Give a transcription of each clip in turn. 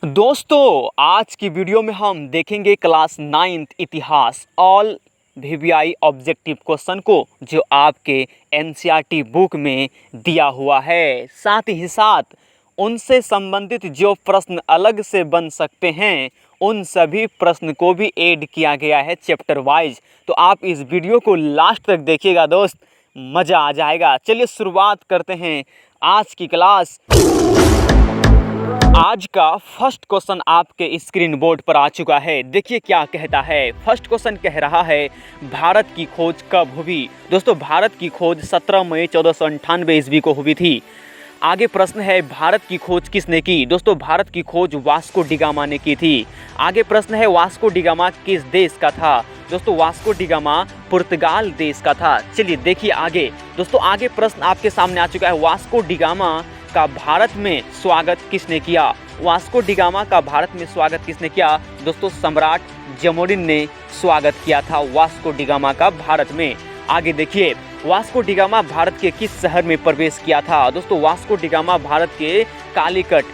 दोस्तों आज की वीडियो में हम देखेंगे क्लास 9th इतिहास ऑल वीवीआई ऑब्जेक्टिव क्वेश्चन को जो आपके एनसीईआरटी बुक में दिया हुआ है। साथ ही साथ उनसे संबंधित जो प्रश्न अलग से बन सकते हैं उन सभी प्रश्न को भी ऐड किया गया है चैप्टर वाइज। तो आप इस वीडियो को लास्ट तक देखिएगा दोस्त, मज़ा आ जाएगा। चलिए शुरुआत करते हैं आज की क्लास। आज का फर्स्ट क्वेश्चन आपके स्क्रीन बोर्ड पर आ चुका है। देखिए क्या कहता है। फर्स्ट क्वेश्चन कह रहा है भारत की खोज कब हुई। दोस्तों भारत की खोज 17 मई 1498 ईस्वी को हुई थी। आगे प्रश्न है भारत की खोज किसने की। दोस्तों भारत की खोज वास्को डिगामा ने की थी। आगे प्रश्न है वास्को डिगामा किस देश का था। दोस्तों वास्को डिगामा पुर्तगाल देश का था। चलिए देखिए आगे। दोस्तों आगे प्रश्न आपके सामने आ चुका है वास्को डिगामा का भारत में स्वागत किसने किया। वास्को डिगामा का भारत में स्वागत किसने किया। दोस्तों सम्राट जमोरिन ने स्वागत किया था वास्को डिगामा का भारत में। आगे देखिए वास्को डिगामा भारत के किस शहर में प्रवेश किया था। दोस्तों वास्को डिगामा भारत के कालीकट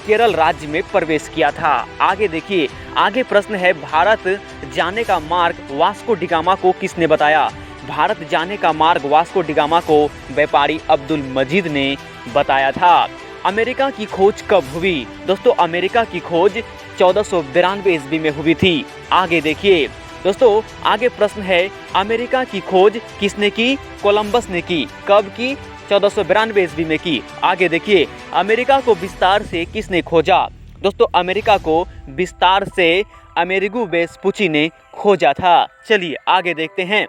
केरल राज्य में प्रवेश किया था। आगे देखिए आगे प्रश्न है भारत जाने का मार्ग वास्को डिगामा को किसने बताया। भारत जाने का मार्ग वास्को डिगामा को व्यापारी अब्दुल मजीद ने बताया था। अमेरिका की खोज कब हुई। दोस्तों अमेरिका की खोज 1492 ईस्वी में हुई थी। आगे देखिए दोस्तों आगे प्रश्न है अमेरिका की खोज किसने की। कोलंबस ने की। कब की। 1492 ईस्वी में की। आगे देखिए अमेरिका को विस्तार से किसने खोजा। दोस्तों अमेरिका को विस्तार से अमेरिगो वेस्पुची ने खोजा था। चलिए आगे देखते हैं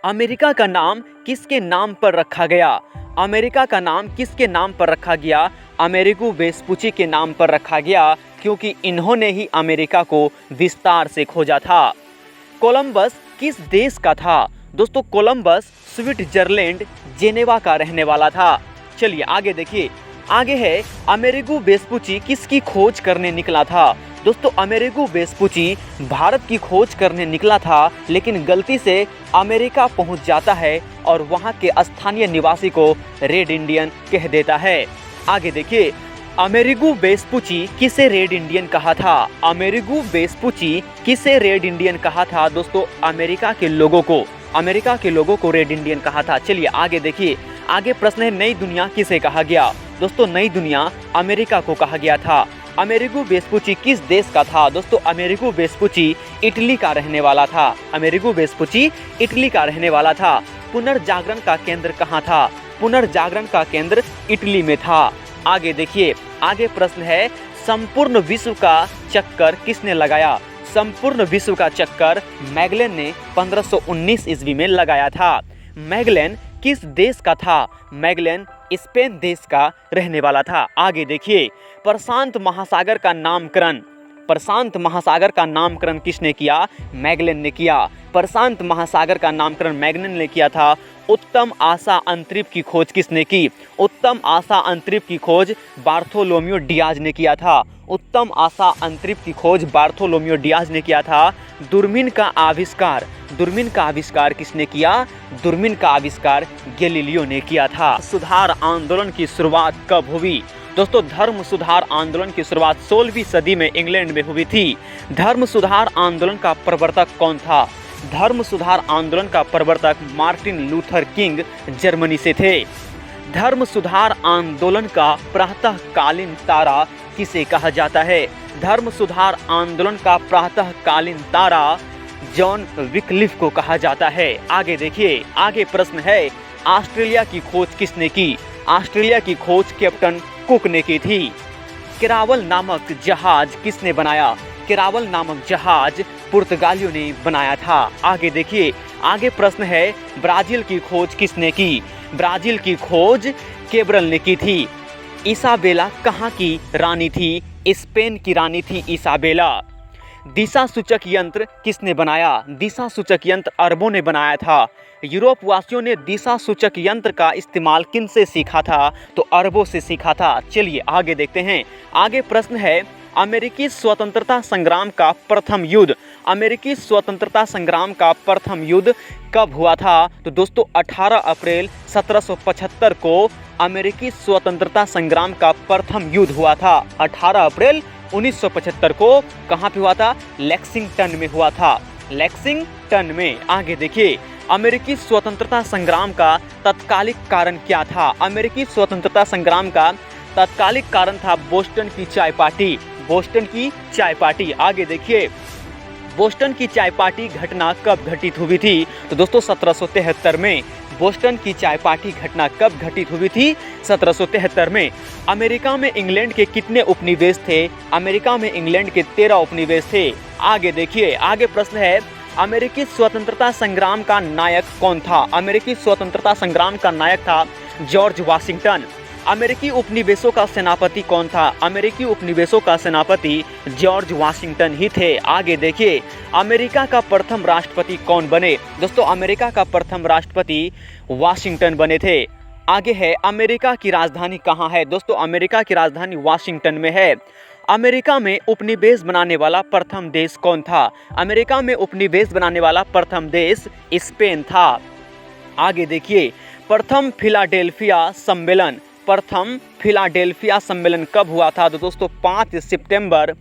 अमेरिका का नाम किसके नाम पर रखा गया। अमेरिका का नाम किसके नाम पर रखा गया। अमेरिगो वेस्पुची के नाम पर रखा गया क्योंकि इन्होंने ही अमेरिका को विस्तार से खोजा था। कोलंबस किस देश का था। दोस्तों कोलंबस स्विट्जरलैंड जेनेवा का रहने वाला था। चलिए आगे देखिए आगे है अमेरिगो वेस्पुची किसकी खोज करने निकला था। दोस्तों अमेरिगो वेस्पुची भारत की खोज करने निकला था लेकिन गलती से अमेरिका पहुंच जाता है और वहां के स्थानीय निवासी को रेड इंडियन कह देता है। आगे देखिए अमेरिगो वेस्पुची किसे रेड इंडियन कहा था। अमेरिगो वेस्पुची किसे रेड इंडियन कहा था। दोस्तों अमेरिका के लोगों को रेड इंडियन कहा था। चलिए आगे देखिए आगे प्रश्न है नई दुनिया किसे कहा गया। दोस्तों नई दुनिया अमेरिका को कहा गया था। अमेरिगो वेस्पुची किस देश का था। दोस्तों अमेरिगो वेस्पुची इटली का रहने वाला था। अमेरिगो वेस्पुची इटली का रहने वाला था। पुनर्जागरण का केंद्र कहाँ था। पुनर्जागरण का केंद्र इटली में था। आगे देखिए आगे प्रश्न है संपूर्ण विश्व का चक्कर किसने लगाया। संपूर्ण विश्व का चक्कर मैगेलन ने 1519 ईस्वी में लगाया था। मैगेलन किस देश का था। मैगेलन स्पेन देश का रहने वाला था। आगे देखिए प्रशांत महासागर का नामकरण किसने किया। मैगेलन ने किया। प्रशांत महासागर का नामकरण मैगेलन ने किया था। उत्तम आशा अंतरिक्ष की खोज किसने की। उत्तम आशा अंतरिक्ष की खोज बार्थोलोम्यू डियाज ने किया था। उत्तम आशा अंतरिक्ष की खोज बार्थोलोम्यू डियाज ने किया था। दूरबीन का आविष्कार किसने किया। दूरबीन का आविष्कार गैलीलियो ने किया था। सुधार आंदोलन की शुरुआत कब हुई। दोस्तों धर्म सुधार आंदोलन की शुरुआत 16वीं सदी में इंग्लैंड में हुई थी। धर्म सुधार आंदोलन का प्रवर्तक कौन था। धर्म सुधार आंदोलन का प्रवर्तक मार्टिन लूथर किंग जर्मनी से थे। धर्म सुधार आंदोलन का प्रातःकालीन तारा किसे कहा जाता है। धर्म सुधार आंदोलन का प्रातःकालीन तारा जॉन विक्लिफ को कहा जाता है। आगे देखिए आगे प्रश्न है ऑस्ट्रेलिया की खोज किसने की। ऑस्ट्रेलिया की खोज कैप्टन कुक ने की थी। केरावल नामक जहाज किसने बनाया। केरावल नामक जहाज पुर्तगालियों ने बनाया था। आगे देखिए आगे प्रश्न है ब्राजील की खोज किसने की। ब्राजील की खोज केब्रल ने की थी। इसाबेला कहाँ की रानी थी। स्पेन की रानी थी इसाबेला। दिशा सूचक यंत्र किसने बनाया। दिशा सूचक यंत्र अरबों ने बनाया था। यूरोप वासियों ने दिशा सूचक यंत्र का इस्तेमाल किन से सीखा था। तो अरबों से सीखा था। चलिए आगे देखते हैं आगे प्रश्न है अमेरिकी स्वतंत्रता संग्राम का प्रथम युद्ध। अमेरिकी स्वतंत्रता संग्राम का प्रथम युद्ध कब हुआ था। तो दोस्तों 18 अप्रैल 1775 को अमेरिकी स्वतंत्रता संग्राम का प्रथम युद्ध हुआ था। 18 अप्रैल 1975 को कहाँ पे हुआ था? लेक्सिंगटन में हुआ था, लेक्सिंगटन में। आगे देखिए, अमेरिकी स्वतंत्रता संग्राम का तत्कालिक कारण क्या था? अमेरिकी स्वतंत्रता संग्राम का तत्कालिक कारण था बोस्टन की चाय पार्टी, बोस्टन की चाय पार्टी। आगे देखिए, बोस्टन की चाय पार्टी घटना कब घटित हुई थी? तो दोस्तों 1773 में। बोस्टन की चाय पार्टी घटना कब घटित हुई थी? 1773 में। अमेरिका में इंग्लैंड के कितने उपनिवेश थे? अमेरिका में इंग्लैंड के 13 उपनिवेश थे। आगे देखिए, आगे प्रश्न है, अमेरिकी स्वतंत्रता संग्राम का नायक कौन था? अमेरिकी स्वतंत्रता संग्राम का नायक था जॉर्ज वाशिंगटन। अमेरिकी उपनिवेशों का सेनापति कौन था? अमेरिकी उपनिवेशों का सेनापति जॉर्ज वाशिंगटन ही थे। आगे देखिए, अमेरिका का प्रथम राष्ट्रपति कौन बने? दोस्तों अमेरिका का प्रथम राष्ट्रपति वाशिंगटन बने थे। आगे है, अमेरिका की राजधानी कहाँ है? दोस्तों अमेरिका की राजधानी वाशिंगटन में है। अमेरिका में उपनिवेश बनाने वाला प्रथम देश कौन था? अमेरिका में उपनिवेश बनाने वाला प्रथम देश स्पेन था। आगे देखिए, प्रथम फिलाडेल्फिया सम्मेलन, प्रथम फिलाडेल्फिया सम्मेलन कब हुआ था? तो दोस्तों 5 सितंबर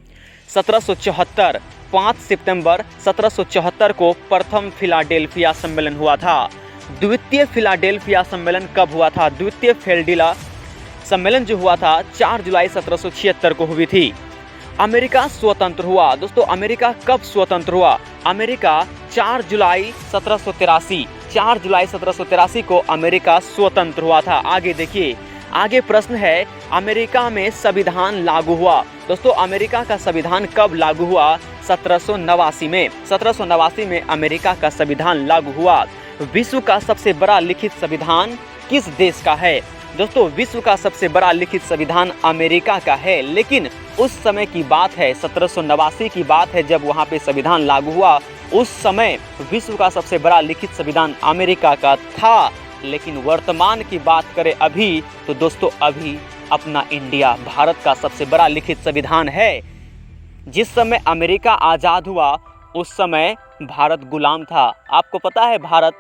1774, 5 सितंबर 1774 को प्रथम फिलाडेल्फिया सम्मेलन हुआ था। द्वितीय फिलाडेल्फिया सम्मेलन कब हुआ था? द्वितीय फिलाडेल्फिया सम्मेलन जो हुआ था 4 जुलाई 1776 को हुई थी। अमेरिका स्वतंत्र हुआ। दोस्तों अमेरिका कब स्वतंत्र हुआ? अमेरिका 4 जुलाई 1783, 4 जुलाई 1783 को अमेरिका स्वतंत्र हुआ था। आगे देखिए, आगे प्रश्न है, अमेरिका में संविधान लागू हुआ। दोस्तों अमेरिका का संविधान कब लागू हुआ? 1789 में। 1789 में अमेरिका का संविधान लागू हुआ। विश्व का सबसे बड़ा लिखित संविधान किस देश का है? दोस्तों विश्व का सबसे बड़ा लिखित संविधान अमेरिका का है, लेकिन उस समय की बात है, 1789 की बात है जब वहाँ पे संविधान लागू हुआ। उस समय विश्व का सबसे बड़ा लिखित संविधान अमेरिका का था। लेकिन वर्तमान की बात करें अभी, तो दोस्तों अभी अपना इंडिया, भारत का सबसे बड़ा लिखित संविधान है। जिस समय अमेरिका आज़ाद हुआ उस समय भारत गुलाम था। आपको पता है भारत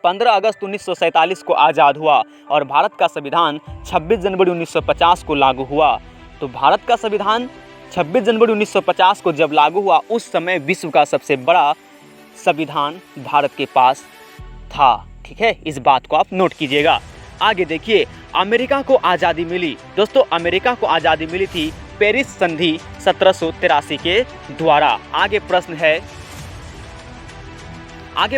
15 अगस्त 1947 को आज़ाद हुआ और भारत का संविधान 26 जनवरी 1950 को लागू हुआ। तो भारत का संविधान 26 जनवरी 1950 को जब लागू हुआ, उस समय विश्व का सबसे बड़ा संविधान भारत के पास था। ठीक है, इस बात को आप नोट कीजिएगा। आगे देखिए, अमेरिका को आज़ादी मिली। दोस्तों अमेरिका को आज़ादी मिली थी पेरिस संधि 1783 के द्वारा। आगे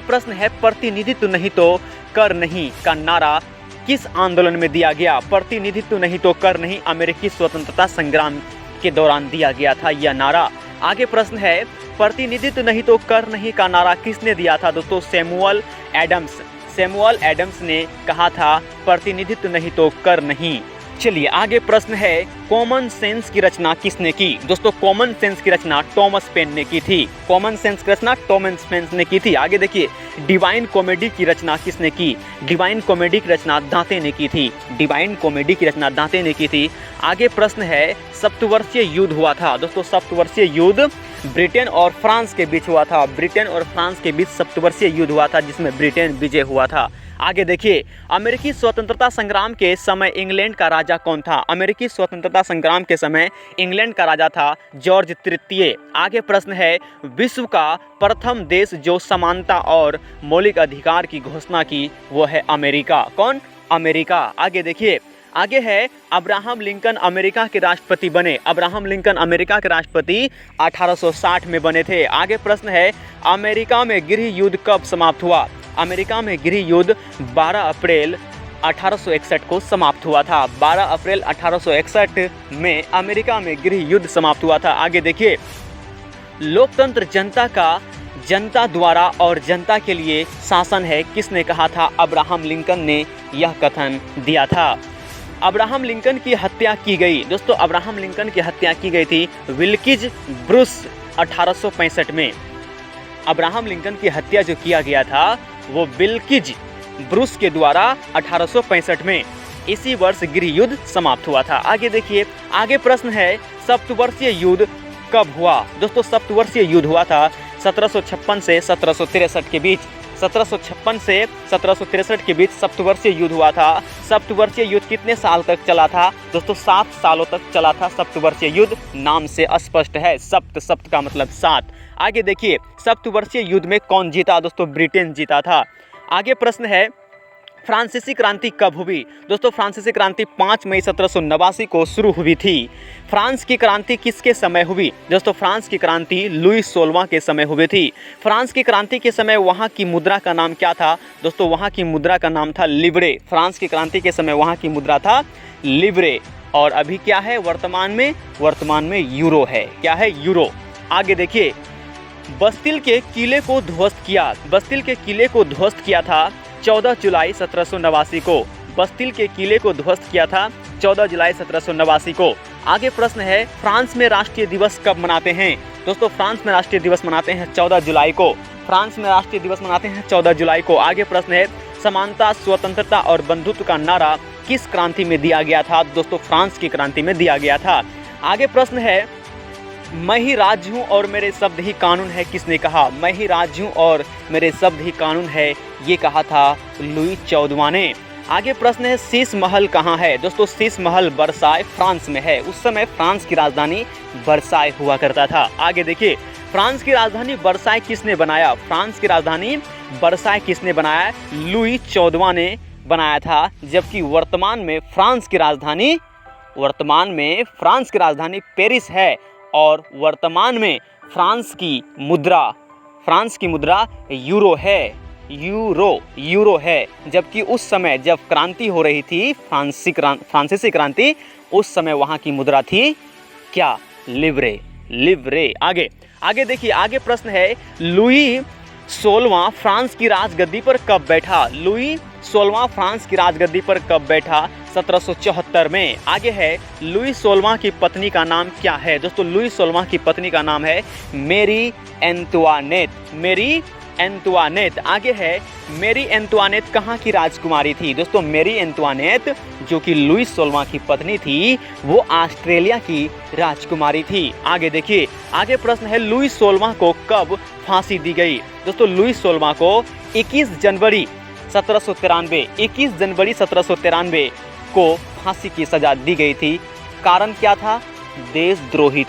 प्रश्न है प्रतिनिधित्व नहीं तो कर नहीं का नारा किस आंदोलन में दिया गया? प्रतिनिधित्व नहीं तो कर नहीं अमेरिकी स्वतंत्रता संग्राम के दौरान दिया गया था यह नारा। आगे प्रश्न है, प्रतिनिधित्व नहीं तो कर नहीं का नारा किसने दिया था? दोस्तों सैमुअल एडम्स, सैमुअल एडम्स ने कहा था प्रतिनिधित्व नहीं तो कर नहीं। चलिए आगे प्रश्न है, कॉमन सेंस की रचना किसने की? दोस्तों कॉमन सेंस की रचना थॉमस पेन ने की थी। कॉमन सेंस की रचना थॉमस पेन ने की थी। आगे देखिए, डिवाइन कॉमेडी की रचना किसने की? डिवाइन कॉमेडी की रचना दांते ने की थी। डिवाइन कॉमेडी की रचना दांते ने की थी। आगे प्रश्न है, सप्तवर्षीय युद्ध हुआ था। दोस्तों सप्तवर्षीय युद्ध ब्रिटेन और फ्रांस के बीच हुआ था। ब्रिटेन और फ्रांस के बीच सप्तवर्षीय युद्ध हुआ था जिसमें ब्रिटेन विजय हुआ था। आगे देखिए, अमेरिकी स्वतंत्रता संग्राम के समय इंग्लैंड का राजा कौन था? अमेरिकी स्वतंत्रता संग्राम के समय इंग्लैंड का राजा था जॉर्ज तृतीय। आगे प्रश्न है, विश्व का प्रथम देश जो समानता और मौलिक अधिकार की घोषणा की वो है अमेरिका। कौन? अमेरिका। आगे देखिए, आगे है, अब्राहम लिंकन अमेरिका के राष्ट्रपति बने। अब्राहम लिंकन अमेरिका के राष्ट्रपति 1860 में बने थे। आगे प्रश्न है, अमेरिका में गृह युद्ध कब समाप्त हुआ? अमेरिका में गृह युद्ध 12 अप्रैल 1861 को समाप्त हुआ था। 12 अप्रैल 1861 में अमेरिका में गृह युद्ध समाप्त हुआ था। आगे देखिए, लोकतंत्र जनता का जनता द्वारा और जनता के लिए शासन है किसने कहा था? अब्राहम लिंकन ने यह कथन दिया था। अब्राहम लिंकन की हत्या की गई। दोस्तों अब्राहम लिंकन की हत्या की गई थी विल्किज ब्रूस 1865 में। अब्राहम लिंकन की हत्या जो किया गया था वो विल्किज ब्रूस के द्वारा 1865 में। इसी वर्ष गृह युद्ध समाप्त हुआ था। आगे देखिए, आगे प्रश्न है, सप्तवर्षीय युद्ध कब हुआ? दोस्तों सप्तवर्षीय युद्ध हुआ था 1756 से 1763 के बीच। 1756 से 1763 के बीच सप्तवर्षीय युद्ध हुआ था। सप्तवर्षीय युद्ध कितने साल तक चला था दोस्तों? 7 सालों तक चला था सप्तवर्षीय युद्ध, नाम से स्पष्ट है। सप्त का मतलब 7। आगे देखिए, सप्तवर्षीय युद्ध में कौन जीता दोस्तों? ब्रिटेन जीता था। आगे प्रश्न है, फ्रांसीसी क्रांति कब हुई दोस्तों? फ्रांसीसी क्रांति 5 मई 1789 को शुरू हुई थी। फ्रांस की क्रांति किसके समय हुई दोस्तों? फ्रांस की क्रांति लुई 16वां के समय हुई थी। फ्रांस की क्रांति के समय वहाँ की मुद्रा का नाम क्या था दोस्तों? वहाँ की मुद्रा का नाम था लिब्रे। फ्रांस की क्रांति के समय वहाँ की मुद्रा था लिब्रे। और अभी क्या है वर्तमान में यूरो है। क्या है? यूरो। आगे देखिए, बस्तिल के किले को ध्वस्त किया था 14 जुलाई 1789 को। बस्तिल के किले को ध्वस्त किया था 14 जुलाई 1789 को। आगे प्रश्न है, फ्रांस में राष्ट्रीय दिवस कब मनाते हैं दोस्तों? फ्रांस में राष्ट्रीय दिवस मनाते हैं 14 जुलाई को। फ्रांस में राष्ट्रीय दिवस मनाते हैं 14 जुलाई को। आगे प्रश्न है, समानता, स्वतंत्रता और बंधुत्व का नारा किस क्रांति में दिया गया था दोस्तों? फ्रांस की क्रांति में दिया गया था। आगे प्रश्न है, मैं ही राज्य हूँ और मेरे शब्द ही कानून है, किसने कहा? मैं ही राज्य हूँ और मेरे शब्द ही कानून है, ये कहा था लुई 14वां ने। आगे प्रश्न है, शीश महल कहाँ है दोस्तों? शीश महल वर्साय फ्रांस में है। उस समय फ्रांस की राजधानी वर्साय हुआ करता था। आगे देखिए, फ्रांस की राजधानी वर्साय किसने बनाया? फ्रांस की राजधानी वर्साय किसने बनाया? लुई 14वां ने बनाया था। जबकि वर्तमान में फ्रांस की राजधानी पेरिस है और वर्तमान में फ्रांस की मुद्रा यूरो है। यूरो है। जबकि उस समय जब क्रांति हो रही थी फ्रांसीसी क्रांति, उस समय वहाँ की मुद्रा थी क्या? लिब्रे। आगे देखिए, आगे प्रश्न है, लुई 16वां फ्रांस की राजगद्दी पर कब बैठा? लुई 16वां फ्रांस की राजगद्दी पर कब बैठा? 1774 में। आगे है, लुई 16वां की पत्नी का नाम क्या है दोस्तों? लुई 16वां की पत्नी का नाम है मेरी एंतुआनेत। आगे है, मेरी एंतुआनेत कहाँ की राजकुमारी थी दोस्तों? मेरी एंतुआनेत जो कि लुई 16वां की पत्नी थी, वो ऑस्ट्रेलिया की राजकुमारी थी। आगे देखिए, आगे प्रश्न है, लुई 16वां को कब फांसी दी गई दोस्तों? लुई 16वां को 21 जनवरी 1793 को फांसी की सजा दी गई थी। कारण क्या था? देशद्रोही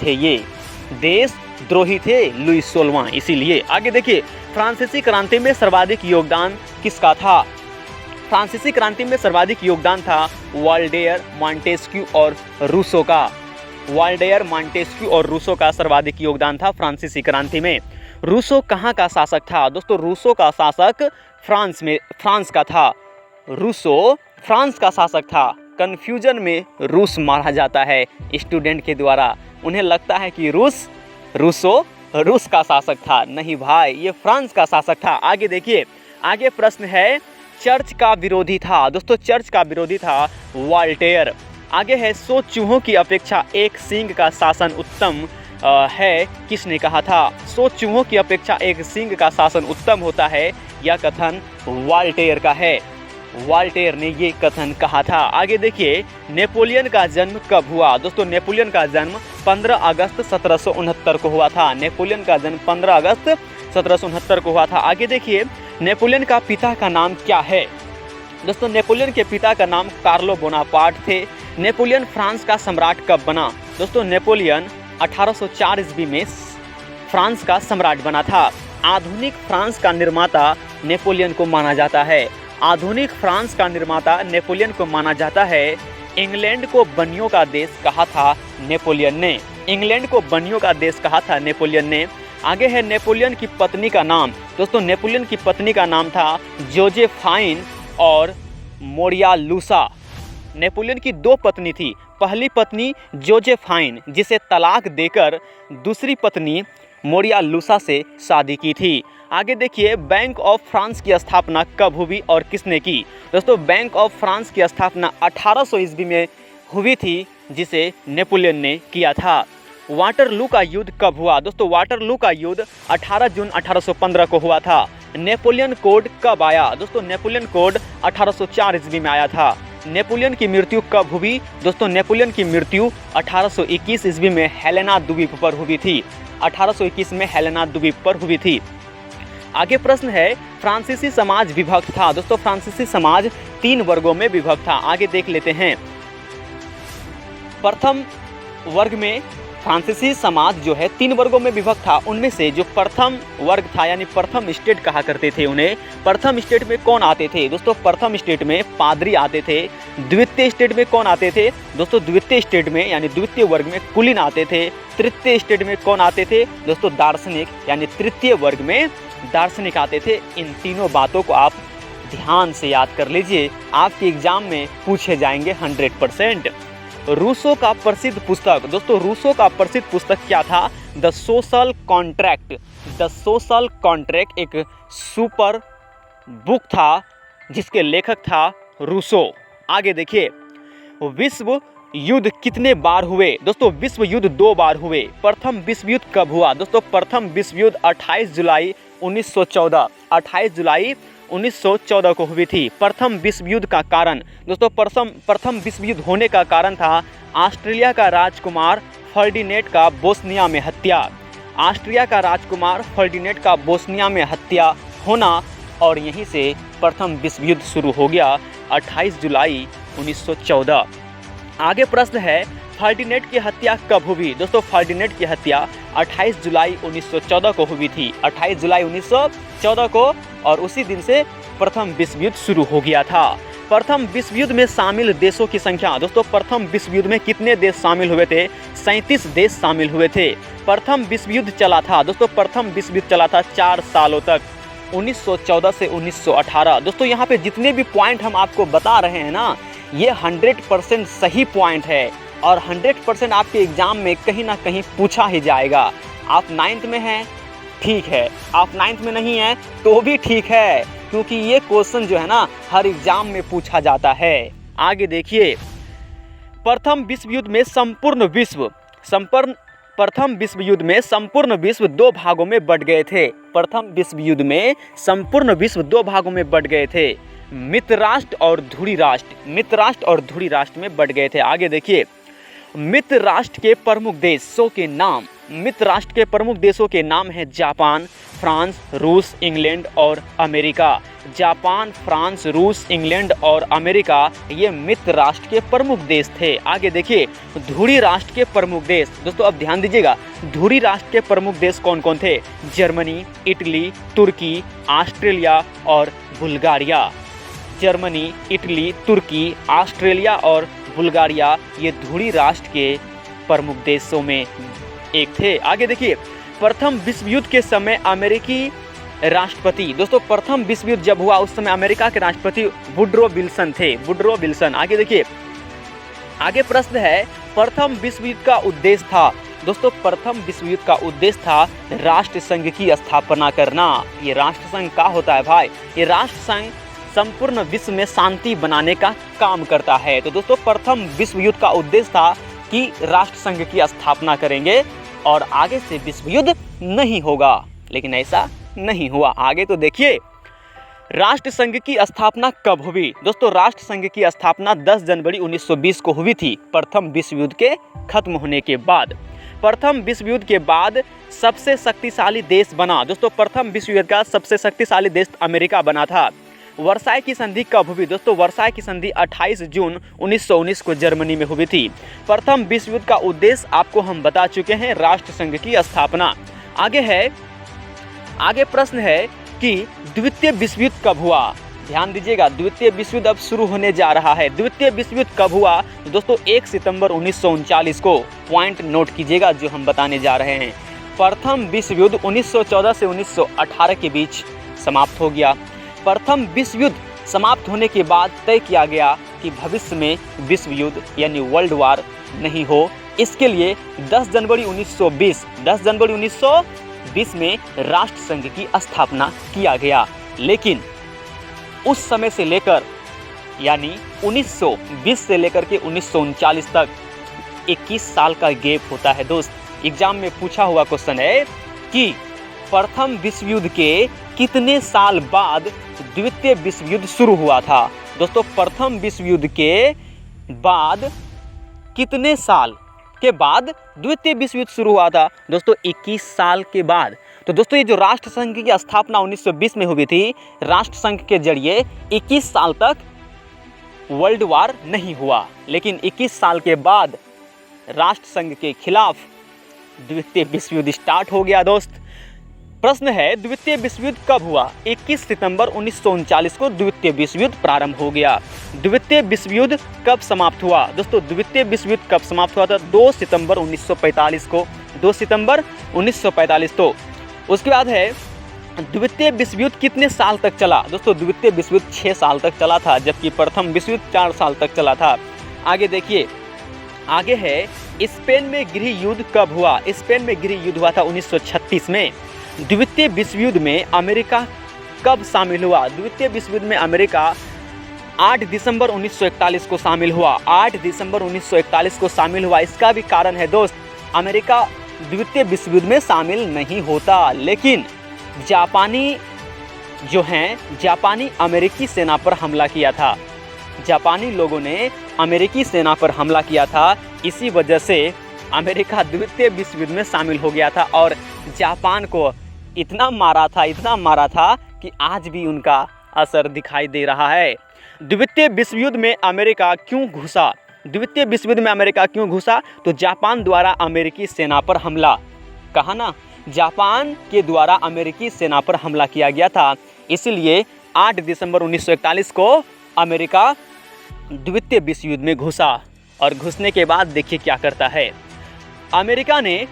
थे लुई 16वां, इसीलिए। आगे देखिए, फ्रांसीसी क्रांति में सर्वाधिक योगदान किसका था? फ्रांसीसी क्रांति में सर्वाधिक योगदान था वॉल्डेयर, मॉन्टेस्क्यू और रूसो का सर्वाधिक योगदान था फ्रांसीसी क्रांति में। रूसो कहाँ का शासक था दोस्तों? रूसो का शासक फ्रांस का था। रूसो फ्रांस का शासक था। कन्फ्यूजन में रूस मारा जाता है स्टूडेंट के द्वारा। उन्हें लगता है कि रूसो रूस का शासक था। नहीं भाई, ये फ्रांस का शासक था। आगे देखिए, आगे प्रश्न है, चर्च का विरोधी था दोस्तों? चर्च का विरोधी था वॉल्टेयर। आगे है, 100 चूहों की अपेक्षा एक सींग का शासन उत्तम है, किसने कहा था? 100 चूहों की अपेक्षा एक सींग का शासन उत्तम होता है, यह कथन वॉल्टेयर का है। वॉल्टेयर ने ये कथन कहा था। आगे देखिए, नेपोलियन का जन्म कब हुआ दोस्तों? नेपोलियन का जन्म 15 अगस्त 1769 को हुआ था। नेपोलियन का जन्म 15 अगस्त 1769 को हुआ था। आगे देखिए, नेपोलियन का पिता का नाम क्या है दोस्तों? नेपोलियन के पिता का नाम कार्लो बोनापार्ट थे। नेपोलियन फ्रांस का सम्राट कब बना दोस्तों? नेपोलियन 1804 ईस्वी में फ्रांस का सम्राट बना था। आधुनिक फ्रांस का निर्माता नेपोलियन को माना जाता है। आधुनिक फ्रांस का निर्माता नेपोलियन को माना जाता है। इंग्लैंड को बनियों का देश कहा था नेपोलियन ने। आगे है, नेपोलियन की पत्नी का नाम दोस्तों? नेपोलियन की पत्नी का नाम था जोजेफाइन और मोरियालूसा। नेपोलियन की 2 पत्नी थी। पहली पत्नी जोजेफाइन, जिसे तलाक देकर दूसरी पत्नी मोरियालूसा से शादी की थी। आगे देखिए, बैंक ऑफ फ्रांस की स्थापना कब हुई और किसने की दोस्तों? बैंक ऑफ फ्रांस की स्थापना 1800 ईस्वी में हुई थी, जिसे नेपोलियन ने किया था। वाटरलू का युद्ध कब हुआ दोस्तों? वाटरलू का युद्ध 18 जून 1815 को हुआ था। नेपोलियन कोड कब आया दोस्तों? नेपोलियन कोड 1804 ईस्वी में आया था। नेपोलियन की मृत्यु कब हुई दोस्तों? नेपोलियन की मृत्यु 1821 ईस्वी में हेलेना द्वीप पर हुई थी। 1821 में हेलेना द्वीप पर हुई थी। आगे प्रश्न है, फ्रांसीसी समाज विभक्त था। दोस्तों फ्रांसीसी समाज 3 वर्गों में विभक्त था। आगे देख लेते हैं। प्रथम वर्ग में फ्रांसीसी समाज जो है 3 वर्गों में विभक्त था। उनमें से जो प्रथम वर्ग था यानी प्रथम स्टेट कहा करते थे उन्हें, प्रथम स्टेट में कौन आते थे? दोस्तों प्रथम स्टेट में पादरी आते थे। द्वितीय स्टेट में कौन आते थे? दोस्तों द्वितीय स्टेट में यानी द्वितीय वर्ग में कुलीन आते थे। तृतीय स्टेट में कौन आते थे? दोस्तों दार्शनिक यानी तृतीय वर्ग में दार्शनिक आते थे। इन तीनों बातों को आप ध्यान से याद कर लीजिए, आपके एग्जाम में पूछे जाएंगे 100%। रूसो का प्रसिद्ध पुस्तक, दोस्तों रूसो का प्रसिद्ध पुस्तक क्या था? The social contract. The social contract एक सुपर बुक था जिसके लेखक था रूसो। आगे देखिए, विश्व युद्ध कितने बार हुए? दोस्तों विश्व युद्ध 2 बार हुए। प्रथम विश्व युद्ध कब हुआ? दोस्तों प्रथम विश्व युद्ध 28 जुलाई 1914, 28 जुलाई 1914 को हुई थी। प्रथम विश्व युद्ध का कारण, दोस्तों प्रथम विश्व युद्ध होने का कारण था ऑस्ट्रेलिया का राजकुमार फर्डिनेंड का बोस्निया में हत्या। ऑस्ट्रिया का राजकुमार फर्डिनेंड का बोस्निया में हत्या होना, और यहीं से प्रथम विश्व युद्ध शुरू हो गया 28 जुलाई 1914। आगे प्रश्न है, फर्डिनेंड की हत्या कब हुई? दोस्तों फर्डिनेंड की हत्या 28 जुलाई 1914 को हुई थी। 28 जुलाई 1914 को, और उसी दिन से प्रथम विश्व युद्ध शुरू हो गया था। प्रथम विश्व युद्ध में शामिल देशों की संख्या, दोस्तों प्रथम विश्व युद्ध में कितने देश शामिल हुए थे? 37 देश शामिल हुए थे। प्रथम विश्व युद्ध चला था, दोस्तों प्रथम विश्व युद्ध चला था 4 सालों तक, 1914 से 1918। दोस्तों यहाँ पे जितने भी पॉइंट हम आपको बता रहे हैं ना, ये 100% सही पॉइंट है और 100% आपके एग्जाम में कहीं ना कहीं पूछा ही जाएगा। आप 9th में हैं, ठीक है, आप 9th में नहीं हैं तो भी ठीक है, क्योंकि ये क्वेश्चन जो है ना हर एग्जाम में पूछा जाता है। आगे देखिए, प्रथम विश्व युद्ध में संपूर्ण विश्व 2 भागों में बट गए थे। प्रथम विश्व युद्ध में संपूर्ण विश्व 2 भागों में बट गए थे, मित्र राष्ट्र और ध्रुवी राष्ट्र। मित्र राष्ट्र और ध्रुवी राष्ट्र में बट गए थे। आगे देखिए, मित्र राष्ट्र के प्रमुख देशों के नाम, मित्र राष्ट्र के प्रमुख देशों के नाम हैं जापान, फ्रांस, रूस, इंग्लैंड और अमेरिका। जापान, फ्रांस, रूस, इंग्लैंड और अमेरिका ये मित्र राष्ट्र के प्रमुख देश थे। आगे देखिए, ध्रुवी राष्ट्र के प्रमुख देश, दोस्तों अब ध्यान दीजिएगा, ध्रुवी राष्ट्र के प्रमुख देश कौन कौन थे? जर्मनी, इटली, तुर्की, ऑस्ट्रेलिया और बुल्गारिया। जर्मनी, इटली, तुर्की, ऑस्ट्रेलिया और बुल्गारिया ये ध्रुवी राष्ट्र के प्रमुख देशों में एक थे। आगे देखिए, प्रथम विश्व युद्ध के समय अमेरिकी राष्ट्रपति, दोस्तों प्रथम विश्व युद्ध जब हुआ उस समय अमेरिका के राष्ट्रपति वुडरो विल्सन थे, वुडरो विल्सन। आगे देखिए, आगे प्रश्न है, प्रथम विश्व युद्ध का उद्देश्य था, दोस्तों प्रथम विश्व युद्ध का उद्देश्य था राष्ट्र संघ की स्थापना करना। ये राष्ट्र संघ क्या होता है भाई? ये राष्ट्र संघ संपूर्ण विश्व में शांति बनाने का काम करता है। तो दोस्तों प्रथम विश्व युद्ध का उद्देश्य था कि राष्ट्र संघ की स्थापना करेंगे और आगे से विश्व युद्ध नहीं होगा, लेकिन ऐसा नहीं हुआ। आगे तो देखिए, राष्ट्र संघ की स्थापना कब हुई? दोस्तों राष्ट्र संघ की स्थापना 10 जनवरी 1920 को हुई थी, प्रथम विश्व युद्ध के खत्म होने के बाद। प्रथम विश्व युद्ध के बाद सबसे शक्तिशाली देश बना, दोस्तों प्रथम विश्व युद्ध का सबसे शक्तिशाली देश अमेरिका बना था। वर्साई की संधि कब हुई? दोस्तों वर्साई की संधि 28 जून 1919 को जर्मनी में हुई थी। प्रथम विश्व युद्ध का उद्देश्य आपको हम बता चुके हैं, राष्ट्र संघ की स्थापना। आगे प्रश्न है कि द्वितीय विश्व युद्ध कब हुआ? ध्यान दीजिएगा, द्वितीय विश्व युद्ध अब शुरू होने जा रहा है। द्वितीय विश्व युद्ध कब हुआ? तो दोस्तों 1 सितंबर 1939 को। पॉइंट नोट कीजिएगा जो हम बताने जा रहे हैं। प्रथम विश्व युद्ध 1914 से 1918 के बीच समाप्त हो गया। प्रथम विश्व युद्ध समाप्त होने के बाद तय किया गया कि भविष्य में विश्व युद्ध यानी वर्ल्ड वार नहीं हो। इसके लिए 10 जनवरी 1920 में राष्ट्र संघ की स्थापना किया गया। लेकिन उस समय से लेकर यानी 1920 से लेकर के 1939 तक 21 साल का गैप होता है दोस्त। एग्जाम में पूछा हुआ क्वेश्चन है कि प्रथम विश्व युद्ध के कितने साल बाद द्वितीय विश्व युद्ध शुरू हुआ था? दोस्तों प्रथम विश्व युद्ध के बाद कितने साल के बाद द्वितीय विश्व युद्ध शुरू हुआ था दोस्तों 21 साल के बाद। तो दोस्तों ये जो राष्ट्र संघ की स्थापना 1920 में हुई थी, राष्ट्र संघ के जरिए 21 साल तक वर्ल्ड वार नहीं हुआ, लेकिन 21 साल के बाद राष्ट्र संघ के खिलाफ द्वितीय विश्व युद्ध स्टार्ट हो गया। दोस्त प्रश्न है, द्वितीय विश्व युद्ध कब हुआ? 21 सितंबर 1939 को द्वितीय विश्व युद्ध प्रारंभ हो गया। द्वितीय विश्व युद्ध कब समाप्त हुआ? दोस्तों द्वितीय विश्व युद्ध कब समाप्त हुआ था? 2 सितंबर 1945 को। 2 सितंबर 1945। तो उसके बाद है, द्वितीय विश्व युद्ध कितने साल तक चला? दोस्तों द्वितीय विश्व युद्ध 6 साल तक चला था, जबकि प्रथम विश्व युद्ध 4 साल तक चला था। आगे देखिए, आगे है, स्पेन में गृह युद्ध कब हुआ? स्पेन में गृह युद्ध हुआ था 1936 में। द्वितीय विश्व युद्ध में अमेरिका कब शामिल हुआ? द्वितीय विश्व युद्ध में अमेरिका 8 दिसंबर 1941 को शामिल हुआ। 8 दिसंबर 1941 को शामिल हुआ। इसका भी कारण है दोस्त, अमेरिका द्वितीय विश्व युद्ध में शामिल नहीं होता, लेकिन जापानी जो हैं, जापानी अमेरिकी सेना पर हमला किया था। जापानी लोगों ने अमेरिकी सेना पर हमला किया था, इसी वजह से अमेरिका द्वितीय विश्व युद्ध में शामिल हो गया था और जापान को इतना मारा था कि आज भी उनका असर दिखाई दे रहा है। द्वितीय विश्व युद्ध में अमेरिका क्यों घुसा? द्वितीय विश्व युद्ध में अमेरिका क्यों घुसा? तो जापान द्वारा अमेरिकी सेना पर हमला, कहा ना, जापान के द्वारा अमेरिकी सेना पर हमला किया गया था, इसलिए 8 दिसंबर 1941 को अमेरिका द्वितीय विश्व युद्ध में घुसा। और घुसने के बाद देखिए क्या करता है। अमेरिका ने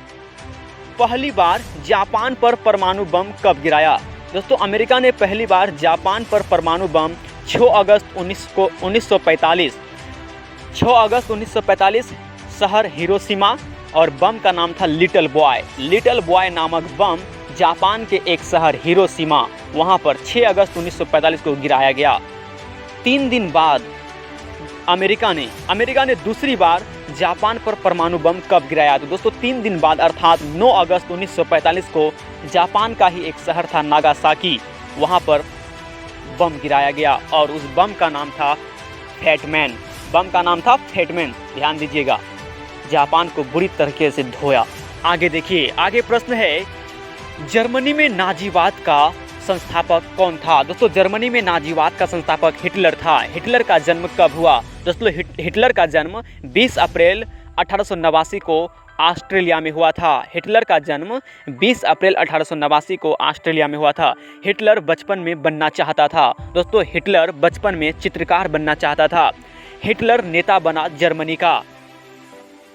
पहली बार जापान पर परमाणु बम कब गिराया? दोस्तों अमेरिका ने पहली बार जापान पर परमाणु बम 6 अगस्त 1945 6 अगस्त 1945 शहर हिरोशिमा, और बम का नाम था लिटिल बॉय। लिटिल बॉय नामक बम जापान के एक शहर हिरोशिमा, वहाँ पर 6 अगस्त 1945 को गिराया गया। 3 दिन बाद अमेरिका ने दूसरी बार जापान पर परमाणु बम कब गिराया? तो दोस्तों 3 दिन बाद अर्थात 9 अगस्त 1945 को जापान का ही एक शहर था नागासाकी, वहाँ पर बम गिराया गया और उस बम का नाम था फैटमैन। बम का नाम था फैटमैन, ध्यान दीजिएगा। जापान को बुरी तरीके से धोया। आगे देखिए, आगे प्रश्न है, जर्मनी में नाजीवाद का संस्थापक कौन था? दोस्तों जर्मनी में नाजीवाद का संस्थापक हिटलर था। हिटलर का जन्म कब हुआ? दोस्तों हिटलर का जन्म 20 अप्रैल 1889 को ऑस्ट्रेलिया में हुआ था। हिटलर का जन्म 20 अप्रैल 1889 को ऑस्ट्रेलिया में हुआ था। हिटलर बचपन में बनना चाहता था। दोस्तों हिटलर बचपन में चित्रकार बनना चाहता था। हिटलर नेता बना जर्मनी का।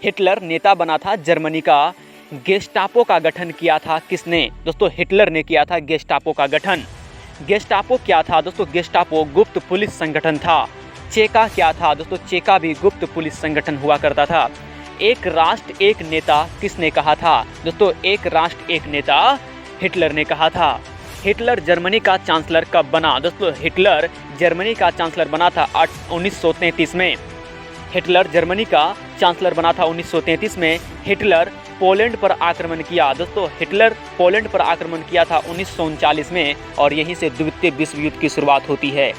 हिटलर नेता बना था जर्मनी का। गेस्टापो का गठन किया था किसने? दोस्तों हिटलर ने किया था गेस्टापो का गठन। गेस्टापो क्या था? दोस्तों गेस्टापो गुप्त पुलिस संगठन था। चेका क्या था? दोस्तों चेका भी गुप्त पुलिस संगठन हुआ करता था। एक राष्ट्र एक नेता किसने कहा था? दोस्तों एक राष्ट्र एक नेता हिटलर ने कहा था। हिटलर जर्मनी का चांसलर कब बना? दोस्तों हिटलर जर्मनी का चांसलर बना था 1933 में। हिटलर जर्मनी का चांसलर बना था 1933 में। हिटलर पोलैंड पर आक्रमण किया। दोस्तों हिटलर पोलैंड पर आक्रमण किया था 1939 में और यहीं से द्वितीय विश्व युद्ध की शुरुआत होती है।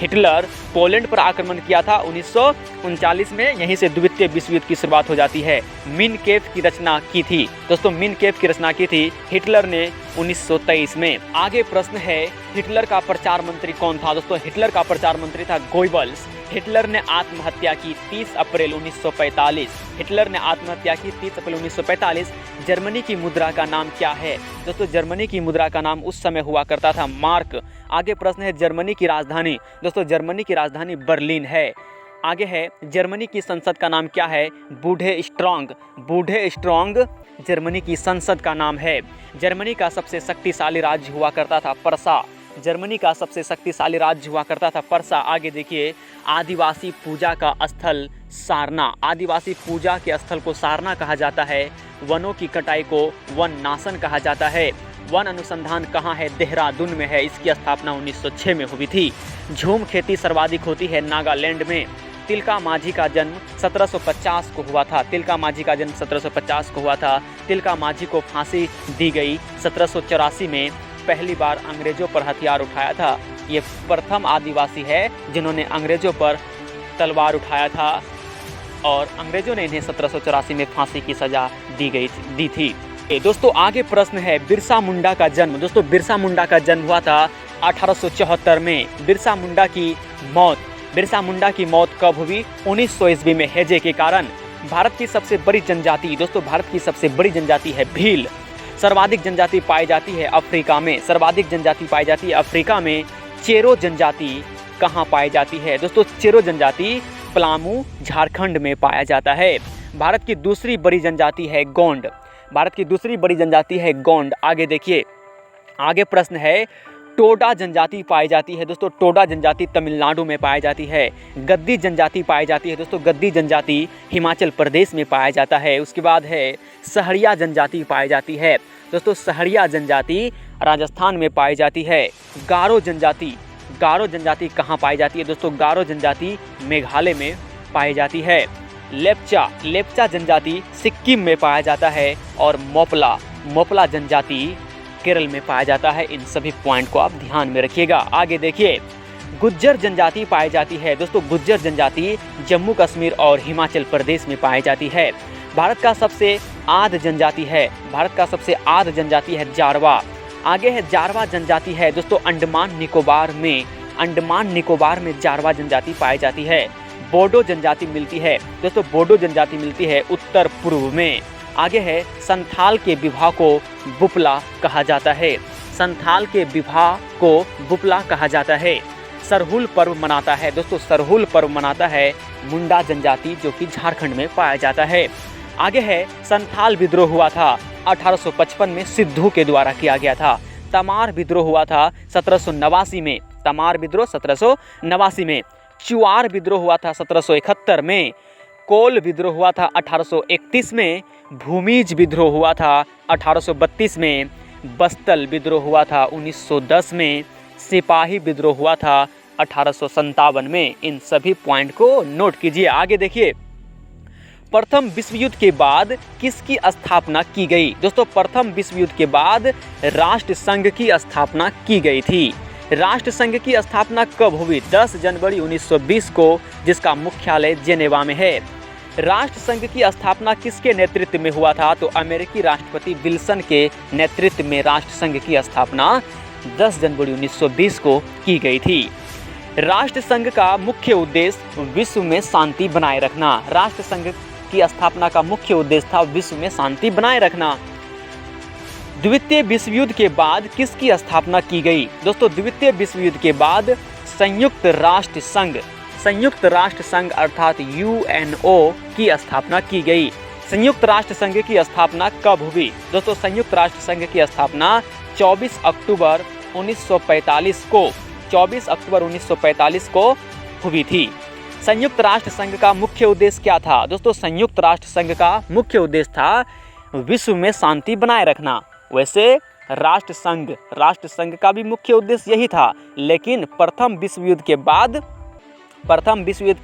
हिटलर पोलैंड पर आक्रमण किया था 1939 में, यहीं से द्वितीय विश्व युद्ध की शुरुआत हो जाती है। मिन केफ की रचना की थी। दोस्तों मिन केफ की रचना की थी हिटलर ने 1923 में। आगे प्रश्न है, हिटलर का प्रचार मंत्री कौन था? दोस्तों हिटलर का प्रचार मंत्री था गोइबल्स। हिटलर ने आत्महत्या की 30 अप्रैल 1945। हिटलर ने आत्महत्या की 30 अप्रैल 1945। जर्मनी की मुद्रा का नाम क्या है? दोस्तों जर्मनी की मुद्रा का नाम उस समय हुआ करता था मार्क। आगे प्रश्न है, जर्मनी की राजधानी? दोस्तों जर्मनी की राजधानी बर्लिन है। आगे है, जर्मनी की संसद का नाम क्या है? बूढ़े स्ट्रॉन्ग। बूढ़े स्ट्रॉन्ग जर्मनी की संसद का नाम है। जर्मनी का सबसे शक्तिशाली राज्य हुआ करता था परसा। जर्मनी का सबसे शक्तिशाली राज्य हुआ करता था परसा। आगे देखिए, आदिवासी पूजा का स्थल सारना। आदिवासी पूजा के स्थल को सारना कहा जाता है। वनों की कटाई को वन नाशन कहा जाता है। वन अनुसंधान कहाँ है? देहरादून में है। इसकी स्थापना 1906 में हुई थी। झूम खेती सर्वाधिक होती है नागालैंड में। तिलका माझी का जन्म 1750 को हुआ था। तिलका माझी का जन्म 1750 को हुआ था। तिलका माझी को फांसी दी गई 1784 में। पहली बार अंग्रेजों पर हथियार उठाया था। ये प्रथम आदिवासी है जिन्होंने अंग्रेजों पर तलवार उठाया था। और अंग्रेजों ने इन्हें 1784 में फांसी की सजा दी थी। दोस्तों आगे प्रश्न है बिरसा मुंडा का जन्म। दोस्तों बिरसा मुंडा का जन्म हुआ था 1874 में। बिरसा मुंडा की मौत कब हुई? 1900 ईस्वी में हैजे के कारण। भारत की सबसे बड़ी जनजाति, दोस्तों भारत की सबसे बड़ी जनजाति है भील। सर्वाधिक जनजाति पाई जाती है अफ्रीका में। सर्वाधिक जनजाति पाई जाती है अफ्रीका में। चेरो जनजाति कहाँ पाई जाती है? दोस्तों चेरो जनजाति पलामू झारखंड में पाया जाता है। भारत की दूसरी बड़ी जनजाति है गोंड। भारत की दूसरी बड़ी जनजाति है गोंड। आगे देखिए, आगे प्रश्न है टोडा जनजाति पाई जाती है। दोस्तों टोडा जनजाति तमिलनाडु में पाई जाती है। गद्दी जनजाति पाई जाती है। दोस्तों गद्दी जनजाति हिमाचल प्रदेश में पाया जाता है। उसके बाद है सहरिया जनजाति पाई जाती है। दोस्तों सहरिया जनजाति राजस्थान में पाई जाती है। गारो जनजाति कहाँ पाई जाती है? दोस्तों गारो जनजाति मेघालय में पाई जाती है। लेप्चा जनजाति सिक्किम में पाया जाता है। और मोपला जनजाति केरल में पाया जाता है। इन सभी पॉइंट को आप ध्यान में रखिएगा। आगे देखिए गुज्जर जनजाति पाई जाती है। दोस्तों गुज्जर जनजाति जम्मू कश्मीर और हिमाचल प्रदेश में पाई जाती है। भारत का सबसे आद जनजाति है जारवा। आगे है जारवा जनजाति है। दोस्तों अंडमान निकोबार में जारवा जनजाति पाई जाती है। बोडो जनजाति मिलती है। दोस्तों बोडो जनजाति मिलती है उत्तर पूर्व में। आगे है संथाल के विवाह को बुपला कहा जाता है। संथाल के विवाह को बुपला कहा जाता है। सरहुल पर्व मनाता है। दोस्तों सरहुल पर्व मनाता है मुंडा जनजाति जो कि झारखंड में पाया जाता है। आगे है संथाल विद्रोह हुआ था 1855 में सिद्धू के द्वारा किया गया था। तमार विद्रोह हुआ था 1789 में। तमार विद्रोह 1789 में। चुआर विद्रोह हुआ था 1771 में। कोल विद्रोह हुआ था 1831 में। भूमिज विद्रोह हुआ था 1832 में। बस्तर विद्रोह हुआ था 1910 में। सिपाही विद्रोह हुआ था 1857 में। इन सभी पॉइंट को नोट कीजिए। आगे देखिए प्रथम विश्व युद्ध के बाद किसकी स्थापना की गई? दोस्तों प्रथम विश्व युद्ध के बाद राष्ट्र संघ की स्थापना की गई थी। राष्ट्र संघ की स्थापना कब हुई? 10 जनवरी 1920 को, जिसका मुख्यालय जेनेवा में है। राष्ट्र संघ की स्थापना किसके नेतृत्व में हुआ था? तो अमेरिकी राष्ट्रपति विल्सन के नेतृत्व में राष्ट्र संघ की स्थापना 10 जनवरी 1920 को की गई थी। राष्ट्र संघ का मुख्य उद्देश्य विश्व में शांति बनाए रखना। राष्ट्र संघ की स्थापना का मुख्य उद्देश्य था विश्व में शांति बनाए रखना। द्वितीय विश्व युद्ध के बाद किसकी स्थापना की गई? दोस्तों द्वितीय विश्व युद्ध के बाद संयुक्त राष्ट्र संघ अर्थात यूएनओ की स्थापना की गई। संयुक्त राष्ट्र संघ की स्थापना कब हुई? दोस्तों संयुक्त राष्ट्र संघ की स्थापना 24 अक्टूबर 1945 को हुई थी। संयुक्त राष्ट्र संघ का मुख्य उद्देश्य क्या था? दोस्तों संयुक्त राष्ट्र संघ का मुख्य उद्देश्य था विश्व में शांति बनाए रखना। वैसे राष्ट्र संघ का भी मुख्य उद्देश्य यही था, लेकिन प्रथम विश्व युद्ध के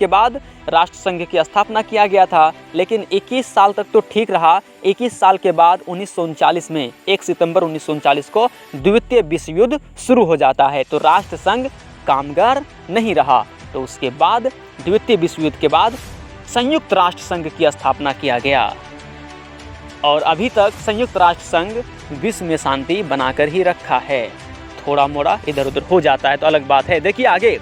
बाद राष्ट्र संघ की स्थापना किया गया था। लेकिन 21 साल तक तो ठीक रहा। 21 साल के बाद 1939 में 1 सितंबर 1939 को द्वितीय विश्व युद्ध शुरू हो जाता है, तो राष्ट्र संघ कामगार नहीं रहा। तो उसके बाद द्वितीय विश्व युद्ध के बाद संयुक्त राष्ट्र संघ की स्थापना किया गया। और अभी तक संयुक्त राष्ट्र संघ विश्व में शांति बनाकर ही रखा है। थोड़ा मोड़ा इधर उधर हो जाता है तो अलग बात है। देखिए आगे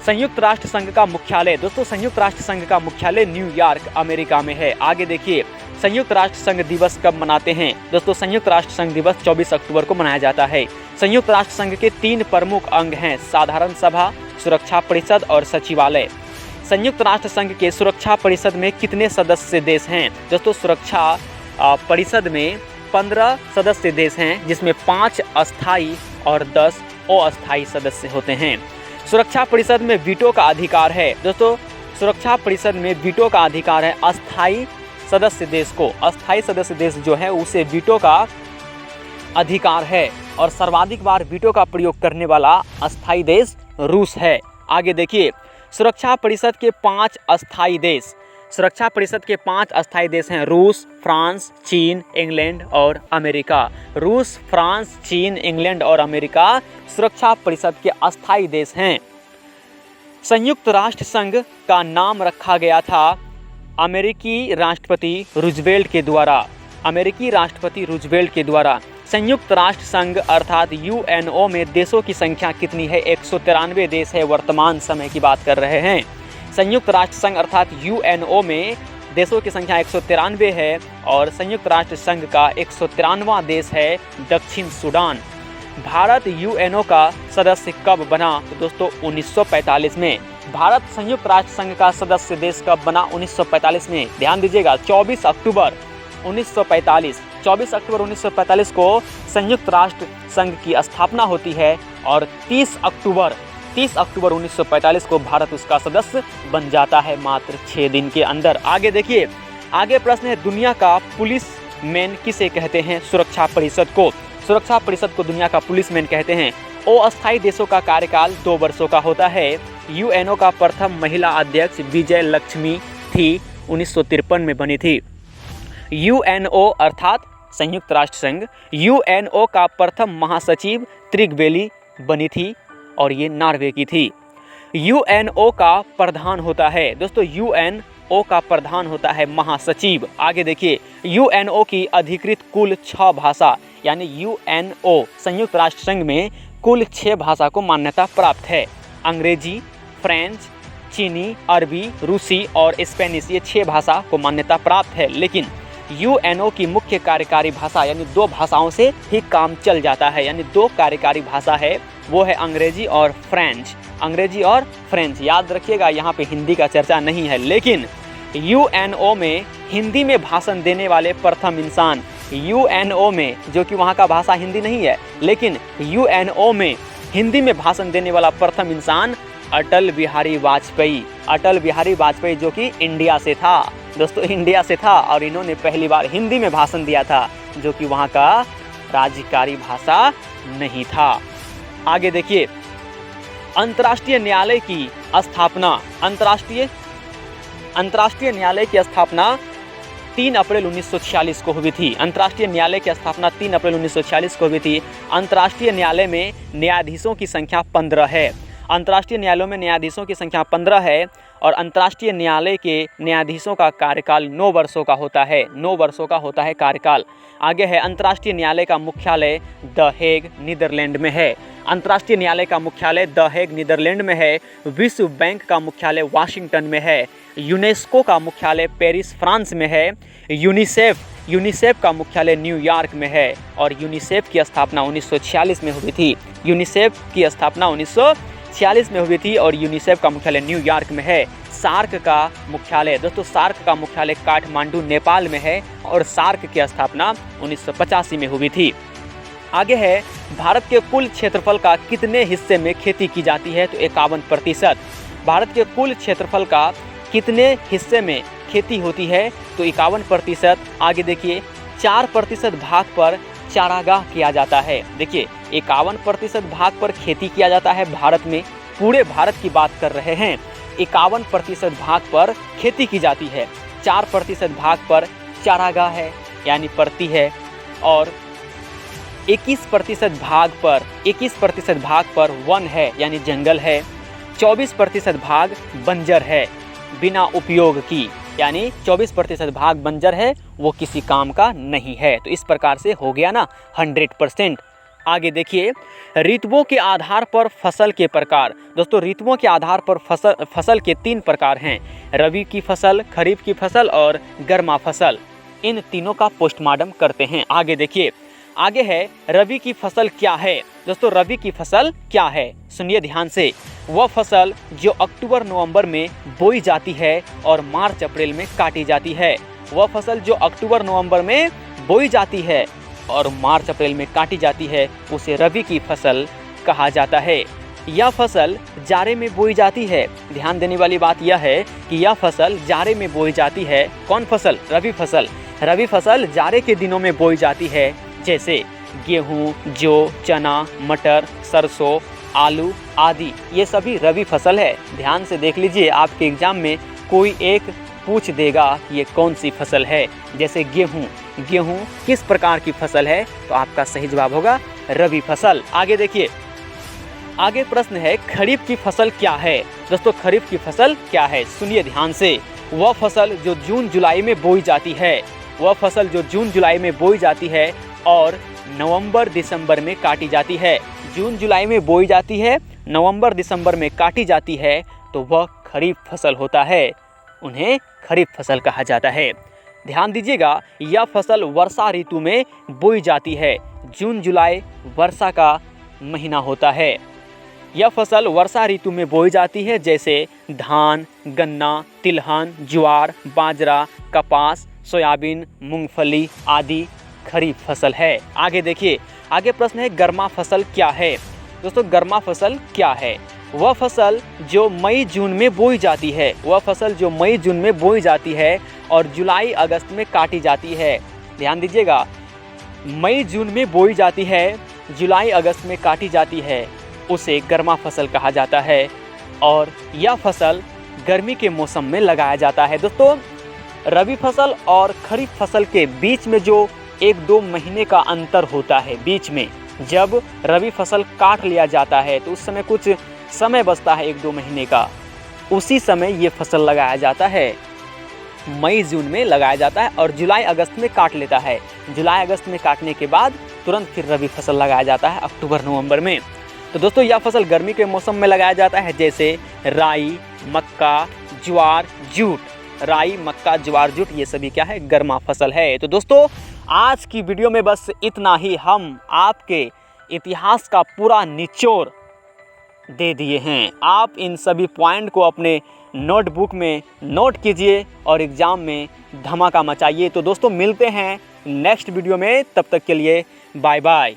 संयुक्त राष्ट्र संघ का मुख्यालय। दोस्तों संयुक्त राष्ट्र संघ का मुख्यालय न्यूयॉर्क अमेरिका में है। आगे देखिए संयुक्त राष्ट्र संघ दिवस कब मनाते हैं? दोस्तों संयुक्त राष्ट्र संघ दिवस 24 अक्टूबर को मनाया जाता है। संयुक्त राष्ट्र संघ के 3 प्रमुख अंग हैं, साधारण सभा, सुरक्षा परिषद और सचिवालय। संयुक्त राष्ट्र संघ के सुरक्षा परिषद में कितने सदस्य देश हैं? दोस्तों सुरक्षा परिषद में 15 सदस्य देश हैं, जिसमें 5 अस्थायी और 10 अस्थायी सदस्य होते हैं। सुरक्षा परिषद में वीटो का अधिकार है। दोस्तों सुरक्षा परिषद में वीटो का अधिकार है अस्थायी सदस्य देश को। अस्थायी सदस्य देश जो है उसे वीटो का अधिकार है, और सर्वाधिक बार वीटो का प्रयोग करने वाला अस्थायी देश रूस है। आगे देखिए सुरक्षा परिषद के 5 अस्थायी देश। सुरक्षा परिषद के 5 अस्थायी देश हैं रूस, फ्रांस, चीन, इंग्लैंड और अमेरिका। रूस, फ्रांस, चीन, इंग्लैंड और अमेरिका सुरक्षा परिषद के अस्थायी देश हैं। संयुक्त राष्ट्र संघ का नाम रखा गया था अमेरिकी राष्ट्रपति रूजवेल्ट के द्वारा संयुक्त राष्ट्र संघ अर्थात यूएनओ में देशों की संख्या कितनी है? 193 देश है, वर्तमान समय की बात कर रहे हैं। संयुक्त राष्ट्र संघ अर्थात यूएनओ में देशों की संख्या 193 है और संयुक्त राष्ट्र संघ का 193वां देश है दक्षिण सूडान। भारत यूएनओ का सदस्य कब बना? तो दोस्तों 1945 में। भारत संयुक्त राष्ट्र संघ का सदस्य देश कब बना? 1945 में। ध्यान दीजिएगा, 24 अक्टूबर 1945 को संयुक्त राष्ट्र संघ की स्थापना होती है और 30 अक्टूबर 1945 को भारत उसका सदस्य बन जाता है, मात्र 6 दिन के अंदर। आगे देखिए, आगे प्रश्न है, दुनिया का पुलिस मैन किसे कहते हैं? सुरक्षा परिषद को दुनिया का पुलिस मैन कहते हैं। अस्थायी देशों का कार्यकाल 2 वर्षों का होता है। यूएनओ का प्रथम महिला अध्यक्ष विजय लक्ष्मी थी, 1953 में बनी थी। यूएनओ अर्थात संयुक्त राष्ट्र संघ, यूएनओ का प्रथम महासचिव त्रिगवेली बनी थी और ये नॉर्वे की थी। यूएनओ का प्रधान होता है, दोस्तों यूएनओ का प्रधान होता है महासचिव। आगे देखिए, यूएनओ की अधिकृत कुल 6 भाषा, यानी यूएनओ संयुक्त राष्ट्र संघ में कुल 6 भाषा को मान्यता प्राप्त है। अंग्रेजी, फ्रेंच, चीनी, अरबी, रूसी और स्पेनिश, ये 6 भाषा को मान्यता प्राप्त है। लेकिन यूएनओ की मुख्य कार्यकारी भाषा यानी 2 भाषाओं से ही काम चल जाता है, यानी 2 कार्यकारी भाषा है, वो है अंग्रेजी और फ्रेंच। याद रखिएगा, यहाँ पे हिंदी का चर्चा नहीं है। लेकिन यूएनओ में हिंदी में भाषण देने वाले प्रथम इंसान, यूएनओ में, जो कि वहाँ का भाषा हिंदी नहीं है, लेकिन यूएनओ में हिंदी में भाषण देने वाला प्रथम इंसान अटल बिहारी वाजपेयी, जो कि इंडिया से था, दोस्तों इंडिया से था, और इन्होंने पहली बार हिंदी में भाषण दिया था, जो कि वहाँ का राज्यकारी भाषा नहीं था। आगे देखिए, अंतर्राष्ट्रीय न्यायालय की स्थापना 3 अप्रैल 1946 को हुई थी। अंतर्राष्ट्रीय न्यायालय की स्थापना 3 अप्रैल 1946 को हुई थी। अंतर्राष्ट्रीय न्यायालय में न्यायाधीशों की संख्या 15 है। अंतर्राष्ट्रीय न्यायालयों में न्यायाधीशों की संख्या 15 है और अंतर्राष्ट्रीय न्यायालय के न्यायाधीशों का कार्यकाल 9 वर्षों का होता है। 9 वर्षों का होता है कार्यकाल। आगे है, अंतर्राष्ट्रीय न्यायालय का मुख्यालय द हेग, नीदरलैंड में है। अंतर्राष्ट्रीय न्यायालय का मुख्यालय द हेग, नीदरलैंड में है। विश्व बैंक का मुख्यालय वाशिंगटन में है। यूनेस्को का मुख्यालय पेरिस, फ्रांस में है। यूनिसेफ का मुख्यालय न्यूयॉर्क में है और यूनिसेफ की स्थापना 1946 में हुई थी। यूनिसेफ की स्थापना 1946 में हुई थी और यूनिसेफ का मुख्यालय न्यूयॉर्क में है। सार्क का मुख्यालय, दोस्तों सार्क का मुख्यालय काठमांडू, नेपाल में है और सार्क की स्थापना 1985 में हुई थी। आगे है, भारत के कुल क्षेत्रफल का कितने हिस्से में खेती की जाती है? तो 51%। भारत के कुल क्षेत्रफल का कितने हिस्से में खेती होती है? तो 51%। आगे देखिए, 4% भाग पर चारागाह किया जाता है। देखिए, 51% भाग पर खेती किया जाता है भारत में, पूरे भारत की बात कर रहे हैं। 51% भाग पर खेती की जाती है, 4% भाग पर चारागाह है यानी परती है और 21% भाग पर वन है यानी जंगल है। 24% भाग बंजर है बिना उपयोग की, यानी 24% भाग बंजर है, वो किसी काम का नहीं है। तो इस प्रकार से हो गया ना 100%। आगे देखिए, ऋतुओं के आधार पर फसल के प्रकार। दोस्तों ऋतुओं के आधार पर फसल के 3 प्रकार हैं, रबी की फसल, खरीफ की फसल और गर्मा फसल। इन तीनों का पोस्टमार्टम करते हैं। आगे देखिए, आगे है, रबी की फसल क्या है? दोस्तों रबी की फसल क्या है, सुनिए ध्यान से। वह फसल जो अक्टूबर नवंबर में बोई जाती है और मार्च अप्रैल में काटी जाती है। वह फसल जो अक्टूबर नवंबर में बोई जाती है और मार्च अप्रैल में काटी जाती है, उसे रबी की फसल कहा जाता है। यह फसल जाड़े में बोई जाती है। ध्यान देने वाली बात यह है कि यह फसल जाड़े में बोई जाती है। कौन फसल? रबी फसल। रबी फसल जाड़े के दिनों में बोई जाती है, जैसे गेहूँ, जौ, चना, मटर, सरसों, आलू आदि, ये सभी रबी फसल है। ध्यान से देख लीजिए, आपके एग्जाम में कोई एक पूछ देगा कि ये कौन सी फसल है, जैसे गेहूँ किस प्रकार की फसल है, तो आपका सही जवाब होगा रबी फसल। आगे देखिए, आगे प्रश्न है, खरीफ की फसल क्या है? दोस्तों खरीफ की फसल क्या है, सुनिए ध्यान से। वह फसल जो जून जुलाई में बोई जाती है, वह फसल जो जून जुलाई में बोई जाती है और नवंबर दिसंबर में काटी जाती है। जून जुलाई में बोई जाती है, नवंबर दिसंबर में काटी जाती है, तो वह खरीफ फसल होता है। उन्हें खरीफ फसल कहा जाता है। ध्यान दीजिएगा, यह फसल वर्षा ऋतु में बोई जाती है। जून जुलाई वर्षा का महीना होता है। यह फसल वर्षा ऋतु में बोई जाती है, जैसे धान, गन्ना, तिलहन, ज्वार, बाजरा, कपास, सोयाबीन, मूंगफली आदि खरीफ फसल है। आगे देखिए, आगे प्रश्न है गर्मा फसल क्या है। दोस्तों, गर्मा फसल क्या है? वह फसल जो मई जून में बोई जाती है, वह फसल जो मई जून में बोई जाती है और जुलाई अगस्त में काटी जाती है। ध्यान दीजिएगा, मई जून में बोई जाती है, जुलाई अगस्त में काटी जाती है, उसे गर्मा फसल कहा जाता है और यह फसल गर्मी के मौसम में लगाया जाता है। दोस्तों, रबी फसल और खरीफ फसल के बीच में जो 1-2 महीने का अंतर होता है, बीच में जब रबी फसल काट लिया जाता है तो उस समय कुछ समय बचता है 1-2 महीने का, उसी समय ये फसल लगाया जाता है। मई जून में लगाया जाता है और जुलाई अगस्त में काट लेता है। जुलाई अगस्त में काटने के बाद तुरंत फिर रबी फसल लगाया जाता है अक्टूबर नवंबर में। तो दोस्तों, यह फसल गर्मी के मौसम में लगाया जाता है, जैसे राई, मक्का, ज्वार, जूट। राई, मक्का, ज्वार, जूट ये सभी क्या है? गर्मा फसल है। तो दोस्तों, आज की वीडियो में बस इतना ही। हम आपके इतिहास का पूरा निचोड़ दे दिए हैं। आप इन सभी पॉइंट को अपने नोटबुक में नोट कीजिए और एग्ज़ाम में धमाका मचाइए। तो दोस्तों, मिलते हैं नेक्स्ट वीडियो में, तब तक के लिए बाय बाय।